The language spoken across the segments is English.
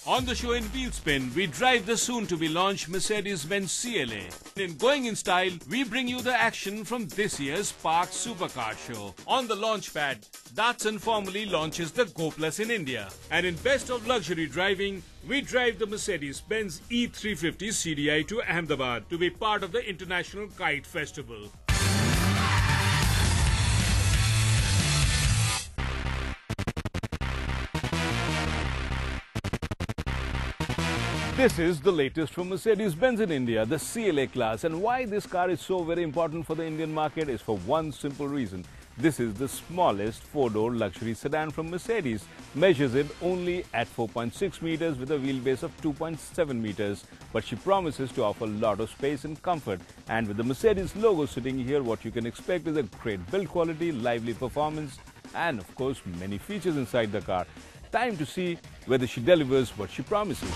On the show in Wheelspin, we drive the soon-to-be-launched Mercedes-Benz CLA. In Going in Style, we bring you the action from this year's Spark Supercar Show. On the launchpad, Datsun formally launches the Go Plus in India. And in Best of Luxury Driving, we drive the Mercedes-Benz E350 CDI to Ahmedabad to be part of the International Kite Festival. This is the latest from Mercedes-Benz in India, the CLA class. And why this car is so very important for the Indian market is for one simple reason. This is the smallest four-door luxury sedan from Mercedes. Measures it only at 4.6 meters with a wheelbase of 2.7 meters. But she promises to offer a lot of space and comfort. And with the Mercedes logo sitting here, what you can expect is a great build quality, lively performance, and of course many features inside the car. Time to see whether she delivers what she promises.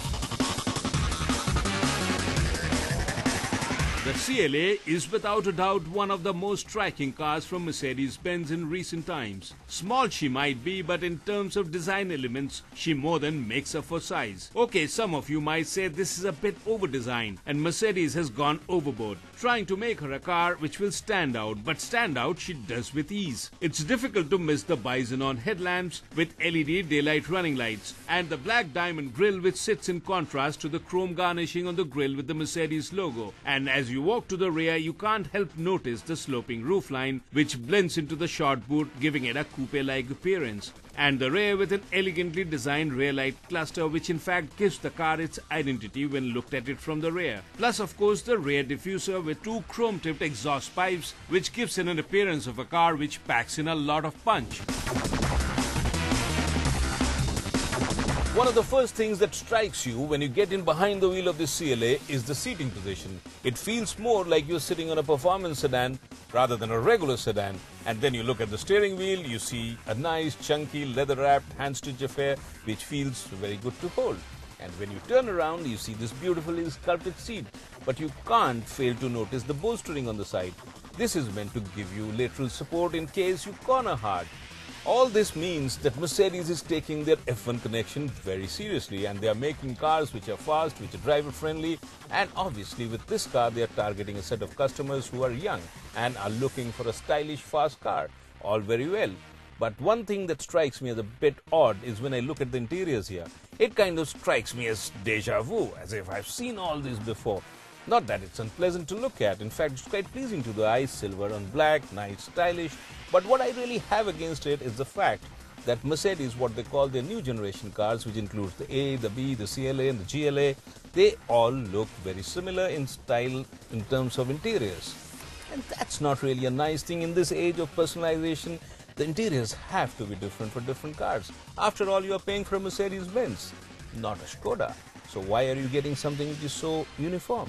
The CLA is without a doubt one of the most striking cars from Mercedes-Benz in recent times. Small she might be, but in terms of design elements, she more than makes up for size. Okay, some of you might say this is a bit over-designed and Mercedes has gone overboard, trying to make her a car which will stand out, but stand out she does with ease. It's difficult to miss the bison-on headlamps with LED daylight running lights and the black diamond grille which sits in contrast to the chrome garnishing on the grille with the Mercedes logo. And as you walk to the rear, you can't help notice the sloping roofline which blends into the short boot, giving it a coupe-like appearance. And the rear with an elegantly designed rear light cluster which in fact gives the car its identity when looked at it from the rear. Plus of course the rear diffuser with two chrome-tipped exhaust pipes which gives it an appearance of a car which packs in a lot of punch. One of the first things that strikes you when you get in behind the wheel of this CLA is the seating position. It feels more like you're sitting on a performance sedan rather than a regular sedan. And then you look at the steering wheel, you see a nice chunky leather-wrapped hand-stitch affair which feels very good to hold. And when you turn around, you see this beautifully sculpted seat. But you can't fail to notice the bolstering on the side. This is meant to give you lateral support in case you corner hard. All this means that Mercedes is taking their F1 connection very seriously and they are making cars which are fast, which are driver friendly, and obviously with this car they are targeting a set of customers who are young and are looking for a stylish fast car. All very well. But one thing that strikes me as a bit odd is when I look at the interiors here. It kind of strikes me as déjà vu, as if I've seen all this before. Not that it's unpleasant to look at, in fact it's quite pleasing to the eye, silver on black, nice, stylish. But what I really have against it is the fact that Mercedes, what they call their new generation cars, which includes the A, the B, the CLA and the GLA, they all look very similar in style in terms of interiors. And that's not really a nice thing in this age of personalization. The interiors have to be different for different cars. After all, you are paying for a Mercedes-Benz, not a Skoda. So why are you getting something which is so uniform?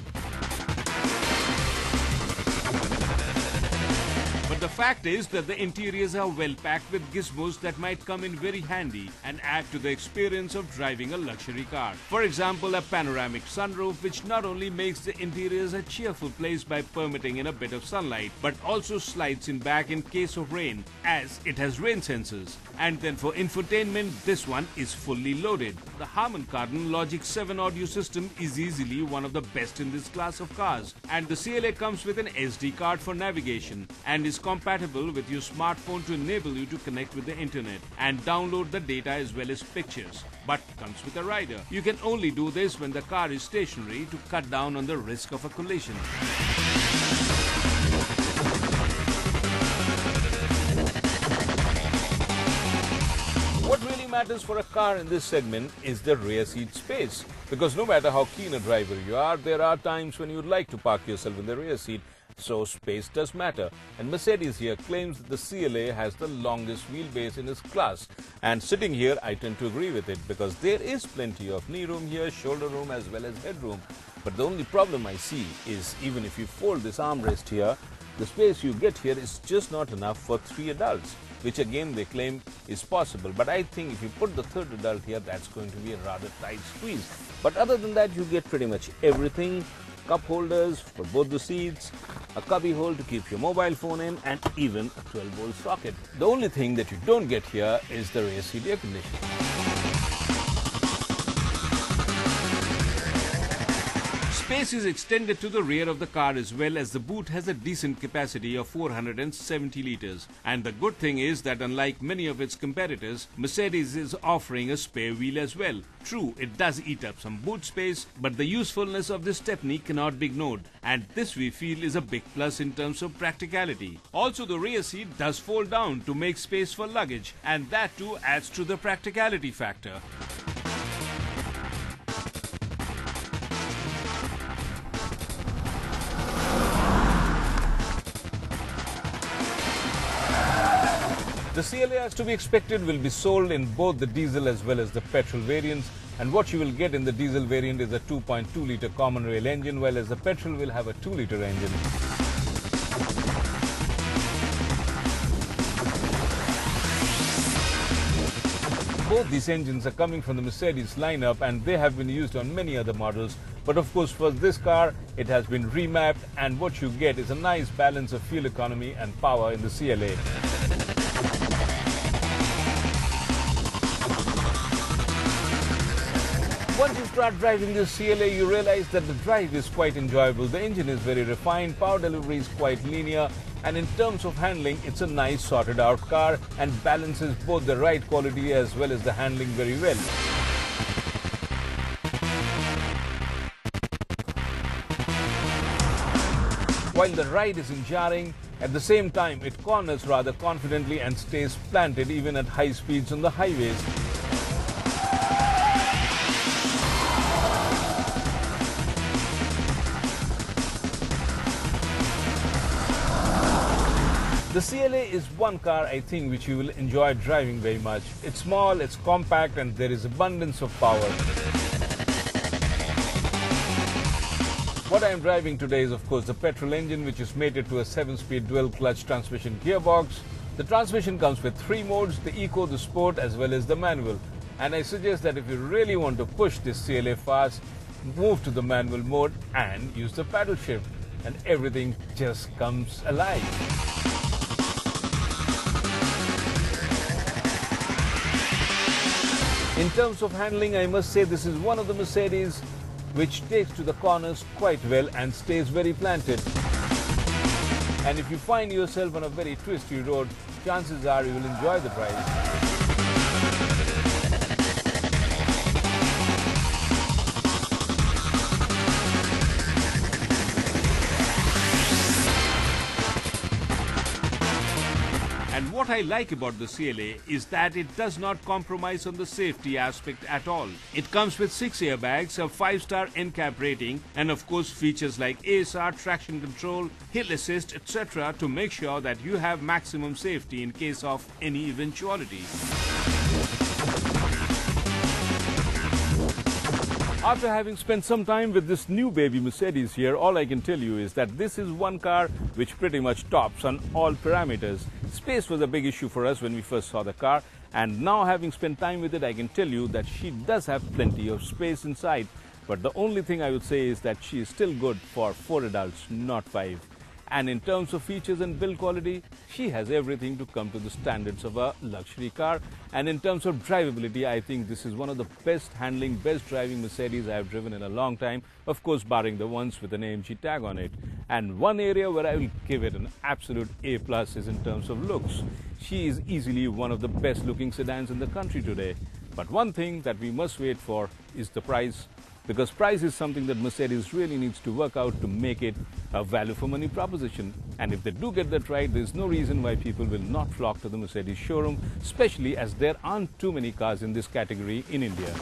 But the fact is that the interiors are well packed with gizmos that might come in very handy and add to the experience of driving a luxury car. For example, a panoramic sunroof which not only makes the interiors a cheerful place by permitting in a bit of sunlight, but also slides in back in case of rain, as it has rain sensors. And then for infotainment, this one is fully loaded. The Harman Kardon Logic 7 audio system is easily one of the best in this class of cars. And the CLA comes with an SD card for navigation and is compatible with your smartphone to enable you to connect with the internet and download the data as well as pictures. But comes with a rider. You can only do this when the car is stationary to cut down on the risk of a collision. What really matters for a car in this segment is the rear seat space. Because no matter how keen a driver you are, there are times when you'd like to park yourself in the rear seat. So space does matter. And Mercedes here claims that the CLA has the longest wheelbase in its class. And sitting here, I tend to agree with it because there is plenty of knee room here, shoulder room as well as headroom. But the only problem I see is even if you fold this armrest here, the space you get here is just not enough for 3 adults, which again they claim is possible. But I think if you put the third adult here, that's going to be a rather tight squeeze. But other than that, you get pretty much everything. Cup holders for both the seats, a cubby hole to keep your mobile phone in, and even a 12-volt socket. The only thing that you don't get here is the rear seat air conditioning. Space is extended to the rear of the car as well, as the boot has a decent capacity of 470 litres. And the good thing is that unlike many of its competitors, Mercedes is offering a spare wheel as well. True, it does eat up some boot space, but the usefulness of this stepney cannot be ignored, and this we feel is a big plus in terms of practicality. Also, the rear seat does fold down to make space for luggage, and that too adds to the practicality factor. The CLA, as to be expected, will be sold in both the diesel as well as the petrol variants, and what you will get in the diesel variant is a 2.2 litre common rail engine, while as the petrol will have a 2 litre engine. Both these engines are coming from the Mercedes lineup, and they have been used on many other models. But of course, for this car, it has been remapped, and what you get is a nice balance of fuel economy and power in the CLA. Once you start driving this CLA, you realize that the drive is quite enjoyable. The engine is very refined, power delivery is quite linear, and in terms of handling, it's a nice sorted out car and balances both the ride quality as well as the handling very well. While the ride isn't jarring, at the same time it corners rather confidently and stays planted even at high speeds on the highways. The CLA is one car, I think, which you will enjoy driving very much. It's small, it's compact, and there is abundance of power. What I am driving today is, of course, the petrol engine, which is mated to a 7-speed dual-clutch transmission gearbox. The transmission comes with 3 modes, the Eco, the Sport, as well as the manual. And I suggest that if you really want to push this CLA fast, move to the manual mode and use the paddle shift, and everything just comes alive. In terms of handling, I must say this is one of the Mercedes which takes to the corners quite well and stays very planted. And if you find yourself on a very twisty road, chances are you will enjoy the drive. And what I like about the CLA is that it does not compromise on the safety aspect at all. It comes with 6 airbags, a 5-star NCAP rating, and of course features like ASR, traction control, hill assist, etc. to make sure that you have maximum safety in case of any eventuality. After having spent some time with this new baby Mercedes here, all I can tell you is that this is one car which pretty much tops on all parameters. Space was a big issue for us when we first saw the car, and now having spent time with it, I can tell you that she does have plenty of space inside. But the only thing I would say is that she is still good for 4 adults, not 5. And in terms of features and build quality, she has everything to come to the standards of a luxury car. And in terms of drivability, I think this is one of the best handling, best driving Mercedes I have driven in a long time. Of course, barring the ones with an AMG tag on it. And one area where I will give it an absolute A+ is in terms of looks. She is easily one of the best looking sedans in the country today. But one thing that we must wait for is the price, because price is something that Mercedes really needs to work out to make it a value for money proposition. And if they do get that right, there's no reason why people will not flock to the Mercedes showroom, especially as there aren't too many cars in this category in India.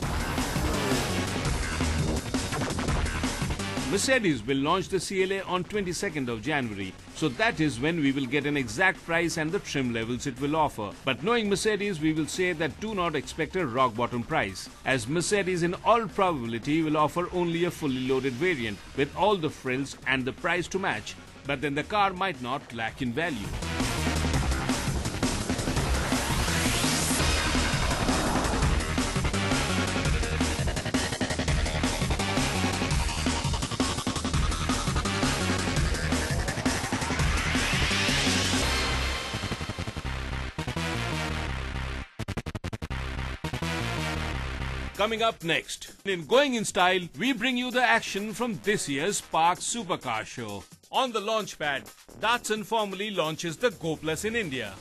Mercedes will launch the CLA on 22nd of January. So that is when we will get an exact price and the trim levels it will offer. But knowing Mercedes, we will say that do not expect a rock bottom price, as Mercedes in all probability will offer only a fully loaded variant with all the frills and the price to match. But then the car might not lack in value. Coming up next, in Going in Style, we bring you the action from this year's Spark Supercar Show. On the launch pad, Datsun formally launches the Go Plus in India.